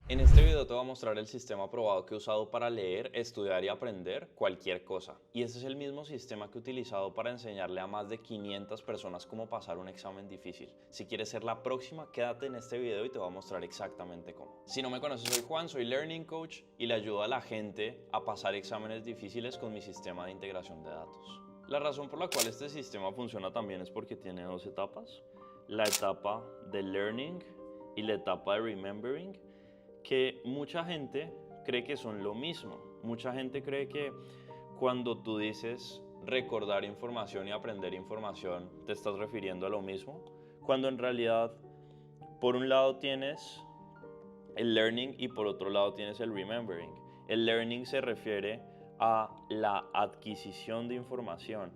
En este video te voy a mostrar el sistema probado que he usado para leer, estudiar y aprender cualquier cosa. Y ese es el mismo sistema que he utilizado para enseñarle a más de 500 personas cómo pasar un examen difícil. Si quieres ser la próxima, quédate en este video y te voy a mostrar exactamente cómo. Si no me conoces, soy Juan, soy Learning Coach y le ayudo a la gente a pasar exámenes difíciles con mi sistema de integración de datos. La razón por la cual este sistema funciona también es porque tiene dos etapas. La etapa de Learning y la etapa de Remembering, que mucha gente cree que son lo mismo. Mucha gente cree que cuando tú dices recordar información y aprender información, te estás refiriendo a lo mismo, cuando en realidad por un lado tienes el learning y por otro lado tienes el remembering. El learning se refiere a la adquisición de información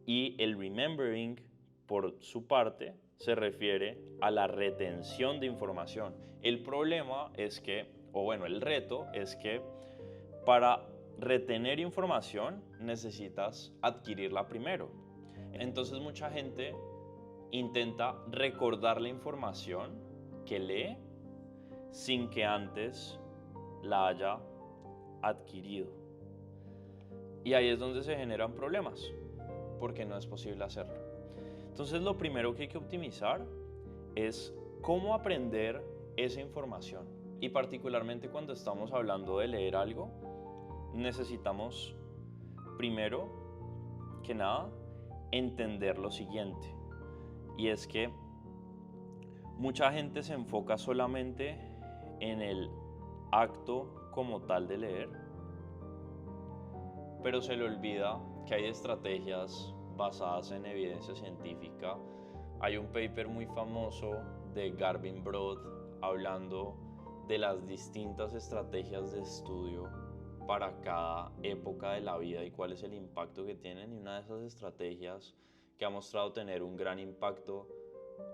y el remembering, por su parte, se refiere a la retención de información. El problema es que, o bueno, el reto es que para retener información necesitas adquirirla primero. Entonces mucha gente intenta recordar la información que lee sin que antes la haya adquirido. Y ahí es donde se generan problemas, porque no es posible hacerlo. Entonces lo primero que hay que optimizar es cómo aprender esa información. Y particularmente cuando estamos hablando de leer algo, necesitamos primero que nada entender lo siguiente. Y es que mucha gente se enfoca solamente en el acto como tal de leer, pero se le olvida que hay estrategias basadas en evidencia científica. Hay un paper muy famoso de Garvin Broad hablando de las distintas estrategias de estudio para cada época de la vida y cuál es el impacto que tienen. Y una de esas estrategias que ha mostrado tener un gran impacto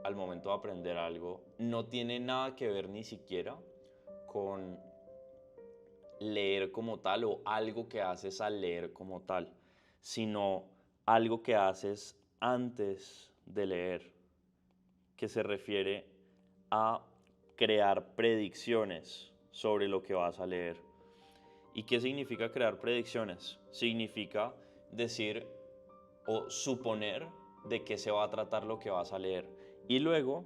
al momento de aprender algo no tiene nada que ver ni siquiera con leer como tal o algo que haces al leer como tal, sino algo que haces antes de leer, que se refiere a crear predicciones sobre lo que vas a leer. ¿Y qué significa crear predicciones? Significa decir o suponer de qué se va a tratar lo que vas a leer. Y luego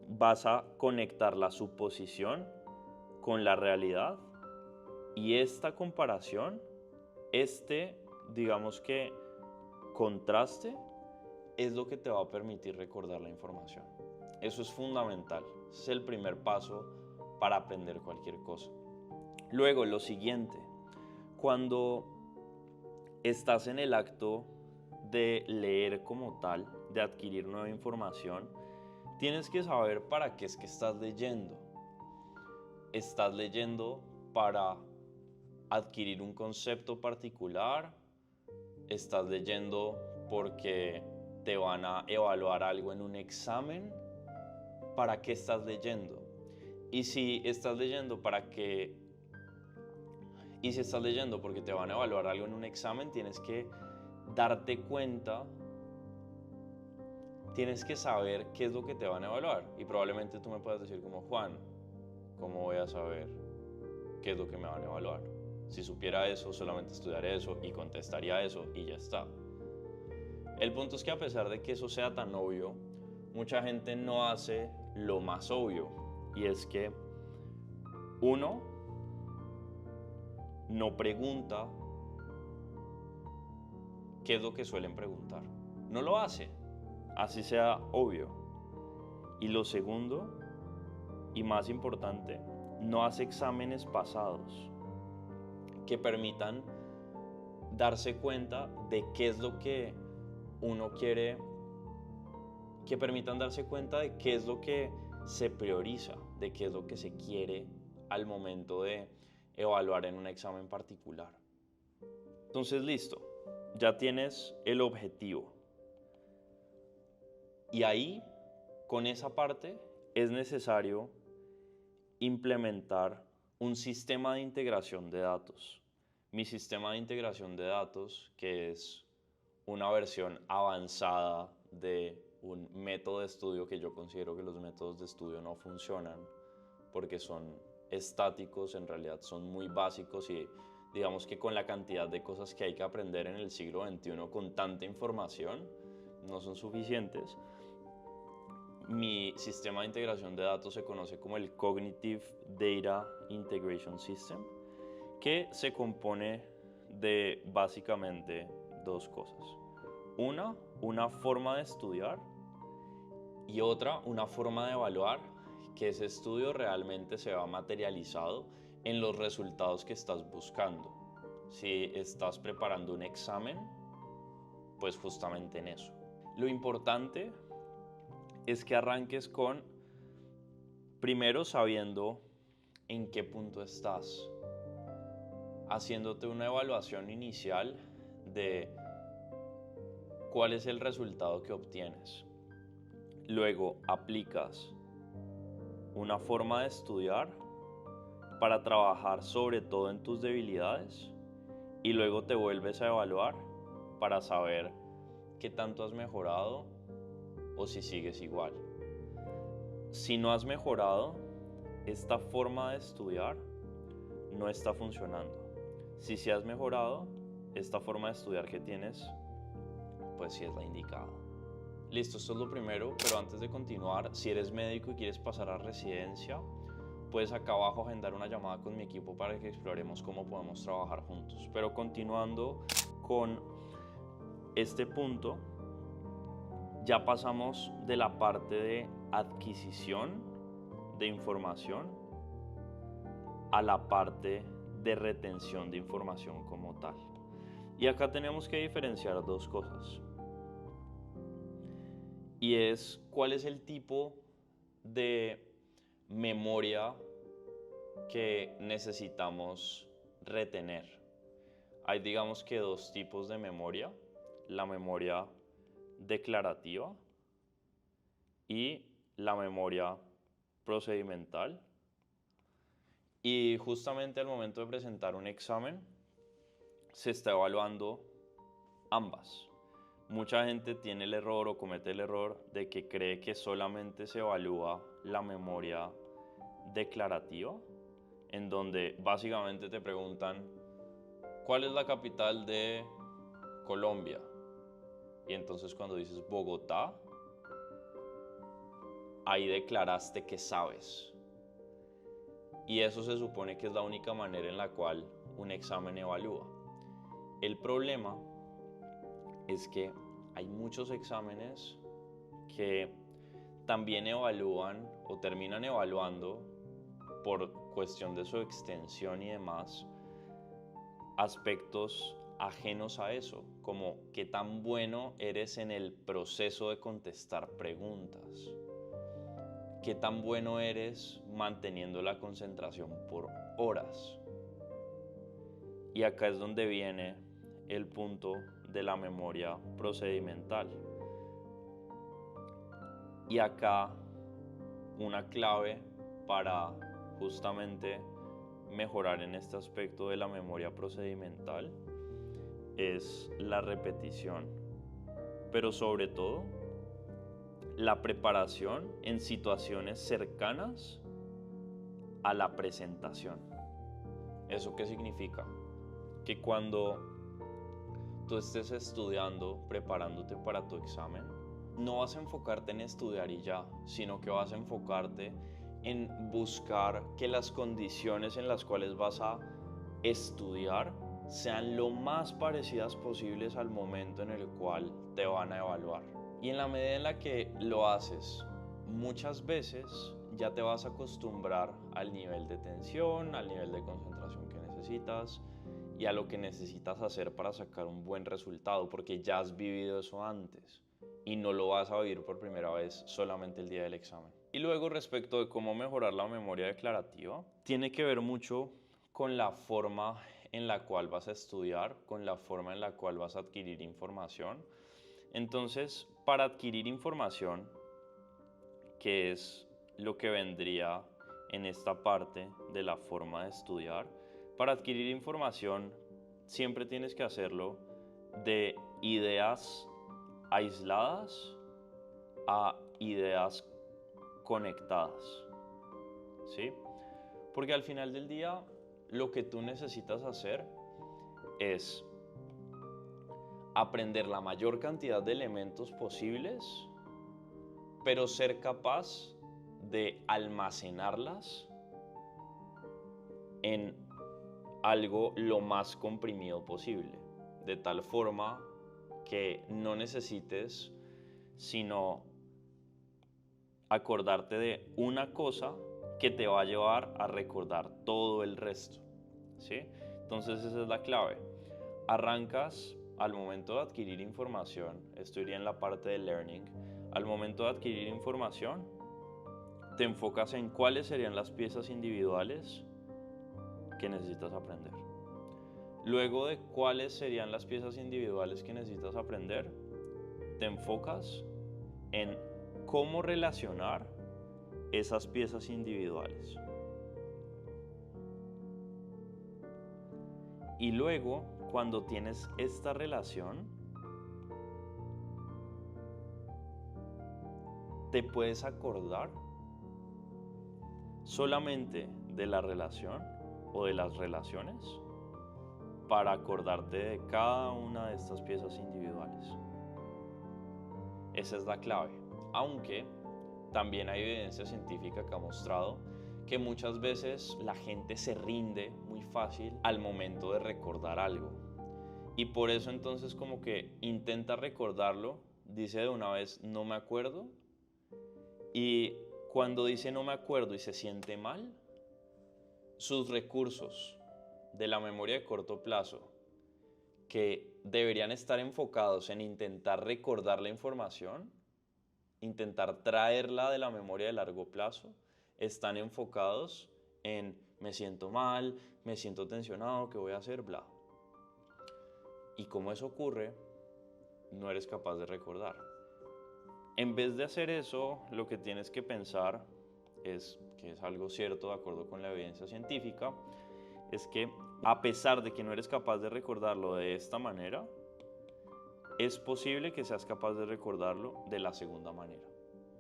vas a conectar la suposición con la realidad. Y esta comparación, digamos que contraste, es lo que te va a permitir recordar la información. Eso es fundamental. Es el primer paso para aprender cualquier cosa. Luego, lo siguiente, cuando estás en el acto de leer como tal, de adquirir nueva información, tienes que saber para qué es que estás leyendo. ¿Estás leyendo para adquirir un concepto particular? ¿Estás leyendo porque te van a evaluar algo en un examen? ¿Para qué estás leyendo? Y si estás leyendo porque te van a evaluar algo en un examen, tienes que darte cuenta, tienes que saber qué es lo que te van a evaluar. Y probablemente tú me puedas decir como, Juan, ¿cómo voy a saber qué es lo que me van a evaluar? Si supiera eso, solamente estudiaría eso y contestaría eso y ya está. El punto es que a pesar de que eso sea tan obvio, mucha gente no hace lo más obvio. Y es que uno no pregunta qué es lo que suelen preguntar. No lo hace, así sea obvio. Y lo segundo, y más importante, no hace exámenes pasados que permitan darse cuenta de qué es lo que uno quiere, que permitan darse cuenta de qué es lo que se prioriza, de qué es lo que se quiere al momento de evaluar en un examen particular. Entonces, listo, ya tienes el objetivo. Y ahí, con esa parte, es necesario implementar un sistema de integración de datos. Mi sistema de integración de datos, que es una versión avanzada de un método de estudio, que yo considero que los métodos de estudio no funcionan porque son estáticos, en realidad son muy básicos y digamos que con la cantidad de cosas que hay que aprender en el siglo XXI con tanta información, no son suficientes. Mi sistema de integración de datos se conoce como el Cognitive Data Integration System, que se compone de básicamente dos cosas. Una forma de estudiar y otra, una forma de evaluar que ese estudio realmente se va materializado en los resultados que estás buscando. Si estás preparando un examen, pues justamente en eso. Lo importante es que arranques con, primero sabiendo en qué punto estás, haciéndote una evaluación inicial de cuál es el resultado que obtienes. Luego aplicas una forma de estudiar para trabajar sobre todo en tus debilidades y luego te vuelves a evaluar para saber qué tanto has mejorado o si sigues igual. Si no has mejorado, esta forma de estudiar no está funcionando. Si has mejorado, esta forma de estudiar que tienes, pues sí es la indicada. Listo, esto es lo primero, pero antes de continuar, si eres médico y quieres pasar a residencia, puedes acá abajo agendar una llamada con mi equipo para que exploremos cómo podemos trabajar juntos. Pero continuando con este punto, ya pasamos de la parte de adquisición de información a la parte de retención de información como tal. Y acá tenemos que diferenciar dos cosas. Y es cuál es el tipo de memoria que necesitamos retener. Hay digamos que dos tipos de memoria, la memoria declarativa y la memoria procedimental. Y justamente al momento de presentar un examen se está evaluando ambas. Mucha gente tiene el error o comete el error de que cree que solamente se evalúa la memoria declarativa, en donde básicamente te preguntan ¿cuál es la capital de Colombia? Y entonces cuando dices Bogotá, ahí declaraste que sabes. Y eso se supone que es la única manera en la cual un examen evalúa. El problema es que hay muchos exámenes que también evalúan o terminan evaluando por cuestión de su extensión y demás aspectos ajenos a eso, como qué tan bueno eres en el proceso de contestar preguntas, qué tan bueno eres manteniendo la concentración por horas. Y acá es donde viene el punto de la memoria procedimental. Y acá una clave para justamente mejorar en este aspecto de la memoria procedimental es la repetición, pero sobre todo la preparación en situaciones cercanas a la presentación. ¿Eso qué significa? Que cuando tú estés estudiando, preparándote para tu examen, no vas a enfocarte en estudiar y ya, sino que vas a enfocarte en buscar que las condiciones en las cuales vas a estudiar sean lo más parecidas posibles al momento en el cual te van a evaluar. Y en la medida en la que lo haces muchas veces, ya te vas a acostumbrar al nivel de tensión, al nivel de concentración que necesitas y a lo que necesitas hacer para sacar un buen resultado, porque ya has vivido eso antes y no lo vas a vivir por primera vez solamente el día del examen. Y luego, respecto de cómo mejorar la memoria declarativa, tiene que ver mucho con la forma en la cual vas a estudiar, con la forma en la cual vas a adquirir información. Entonces, para adquirir información, que es lo que vendría en esta parte de la forma de estudiar, para adquirir información siempre tienes que hacerlo de ideas aisladas a ideas conectadas, ¿sí? Porque al final del día, lo que tú necesitas hacer es aprender la mayor cantidad de elementos posibles, pero ser capaz de almacenarlas en algo lo más comprimido posible, de tal forma que no necesites sino acordarte de una cosa que te va a llevar a recordar todo el resto, ¿sí? Entonces esa es la clave. Arrancas al momento de adquirir información, esto iría en la parte de learning, al momento de adquirir información, te enfocas en cuáles serían las piezas individuales que necesitas aprender. Luego de cuáles serían las piezas individuales que necesitas aprender, te enfocas en cómo relacionar esas piezas individuales. Y luego, cuando tienes esta relación, te puedes acordar solamente de la relación o de las relaciones para acordarte de cada una de estas piezas individuales. Esa es la clave, aunque también hay evidencia científica que ha mostrado que muchas veces la gente se rinde muy fácil al momento de recordar algo. Y por eso entonces como que intenta recordarlo, dice de una vez no me acuerdo, y cuando dice no me acuerdo y se siente mal, sus recursos de la memoria de corto plazo, que deberían estar enfocados en intentar recordar la información, intentar traerla de la memoria de largo plazo, están enfocados en me siento mal, me siento tensionado, ¿qué voy a hacer? Bla. Y como eso ocurre, no eres capaz de recordar. En vez de hacer eso, lo que tienes que pensar es, que es algo cierto de acuerdo con la evidencia científica, es que a pesar de que no eres capaz de recordarlo de esta manera, es posible que seas capaz de recordarlo de la segunda manera.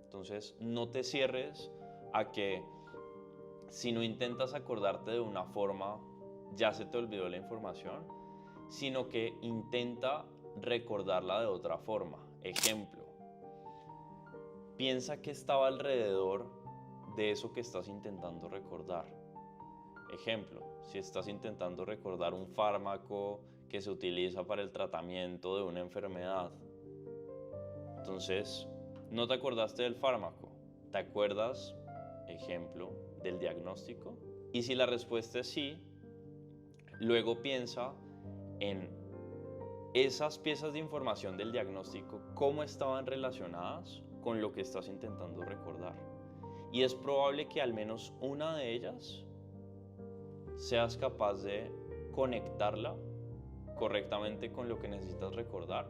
Entonces, no te cierres a que si no intentas acordarte de una forma, ya se te olvidó la información, sino que intenta recordarla de otra forma. Ejemplo, piensa que estaba alrededor de eso que estás intentando recordar. Ejemplo, si estás intentando recordar un fármaco que se utiliza para el tratamiento de una enfermedad, entonces no te acordaste del fármaco, ¿te acuerdas, ejemplo, del diagnóstico? Y si la respuesta es sí, luego piensa en esas piezas de información del diagnóstico, cómo estaban relacionadas con lo que estás intentando recordar. Y es probable que al menos una de ellas seas capaz de conectarla correctamente con lo que necesitas recordar,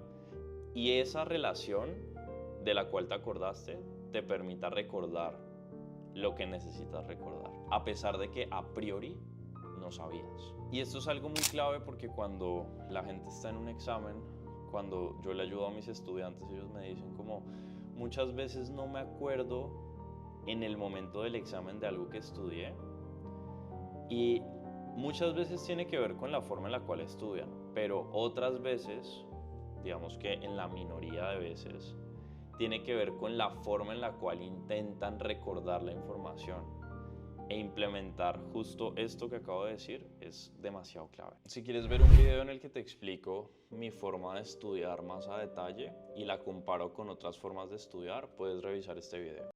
y esa relación de la cual te acordaste te permita recordar lo que necesitas recordar, a pesar de que a priori no sabías. Y esto es algo muy clave porque cuando la gente está en un examen, cuando yo le ayudo a mis estudiantes, ellos me dicen como muchas veces no me acuerdo en el momento del examen de algo que estudié, y muchas veces tiene que ver con la forma en la cual estudian, pero otras veces, digamos que en la minoría de veces, tiene que ver con la forma en la cual intentan recordar la información. E implementar justo esto que acabo de decir es demasiado clave. Si quieres ver un video en el que te explico mi forma de estudiar más a detalle y la comparo con otras formas de estudiar, puedes revisar este video.